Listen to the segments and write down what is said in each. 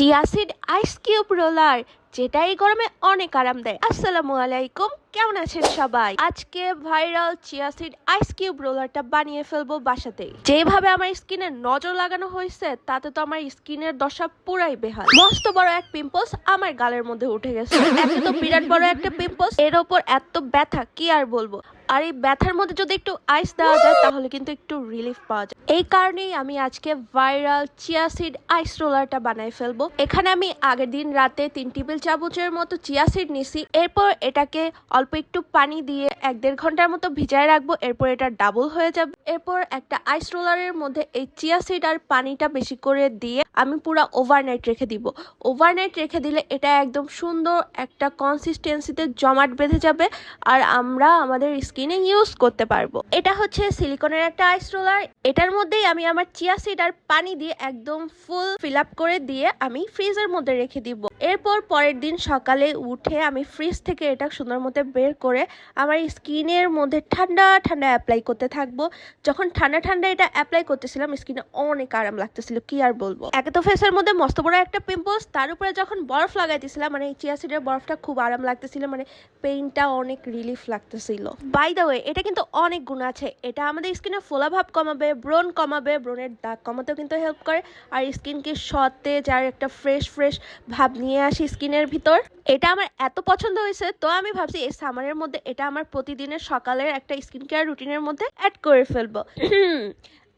Chia seed ice cube roller, যেটা এই গরমে অনেক আরাম দেয়। আসসালামু আলাইকুম, কেমন আছেন সবাই? আজকে viral chia seed ice cube রোলারটা বানিয়ে ফেলবো বাসাতেই। যেভাবে আমার স্কিনে নজর লাগানো হয়েছে তাতে তো আমার স্কিনের দশা পুরাই বেহাল। মস্ত বড় এক পিম্পলস আমার গালের মধ্যে উঠে গেছে। একে তো বিরাট বড় একটা পিম্পলস, এর ওপর এত ব্যথা কি আর বলবো। আর এই ব্যথার মধ্যে যদি একটু আইস দেওয়া যায় তাহলে কিন্তু একটু রিলিফ পাওয়া যায়। এই কারণেই আমি আজকে ভাইরাল চিয়া সিড আইস রোলারটা বানাই ফেলবো। এখানে আমি আগের দিন রাতে 3 টেবিল চামচের মতো চিয়া সিড নিছি। এরপর এটাকে অল্প একটু পানি দিয়ে 1-1.5 ঘন্টার মতো ভিজায় রাখবো। এরপর এটা ডাবল হয়ে যাবে। এরপর একটা আইস রোলারের মধ্যে এই চিয়া সিড আর পানিটা বেশি করে দিয়ে আমি পুরো ওভারনাইট রেখে দিব। ওভারনাইট রেখে দিলে এটা একদম সুন্দর একটা কনসিস্টেন্সিতে জমাট বেঁধে যাবে আর আমরা আমাদের স্কিনে ইউজ করতে পারবো। এটা হচ্ছে সিলিকনের একটা আইস রোলার। এটার মধ্যেই আমি আমার চিয়া সিড আর পানি দিয়ে একদম ফুল ফিল আপ করে দিয়ে আমি ফ্রিজের মধ্যে রেখে দিব। এরপর পরের দিন সকালে উঠে আমি ফ্রিজ থেকে এটা সুন্দর মতো বের করে আমার স্কিনের মধ্যে ঠান্ডা ঠান্ডা অ্যাপ্লাই করতে থাকবো। যখন ঠান্ডা ঠান্ডা এটা অ্যাপ্লাই করতেছিলাম স্কিনে অনেক আরাম লাগতেছিল, কি আর বলবো। একে তো ফেসের মধ্যে মস্ত বড় একটা পিম্পলস, তার উপরে যখন বরফ লাগাইতেছিলাম মানে এই চিয়া সিডের বরফটা খুব আরাম লাগতেছিল, মানে পেইনটা অনেক রিলিফ লাগতেছিল। বাই দ্য ওয়ে, এটা কিন্তু অনেক গুণ আছে। এটা আমাদের স্কিনে ফোলাভাব কমাবে, ব্রণ কমাবে, ব্রণের দাগ কমাতেও কিন্তু হেল্প করে আর স্কিনকে সতেজ আর একটা ফ্রেশ ভাব নিয়ে আসি স্কিনের ভিতর। এটা আমার এত পছন্দ হয়েছে তো আমি ভাবছি এই সামারের মধ্যে এটা আমার প্রতিদিনের সকালের একটা স্কিন কেয়ার রুটিনের মধ্যে অ্যাড করে ফেলবো।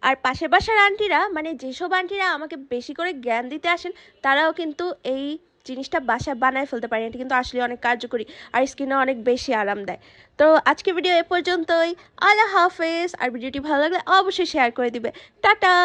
আর পাশের বাসার আন্টিরা, মানে যেসব আন্টিরা আমাকে বেশি করে জ্ঞান দিতে আসেন তারাও কিন্তু এই জিনিসটা বাসায় বানায় ফেলতে পারে। এটা কিন্তু আসলে অনেক কার্যকরী আর স্কিনে অনেক বেশি আরাম দেয়। তো আজকে ভিডিও এ পর্যন্তই। আল্লাহ হাফেজ। আর ভিডিওটি ভালো লাগলে অবশ্যই শেয়ার করে দিবে। টাটা।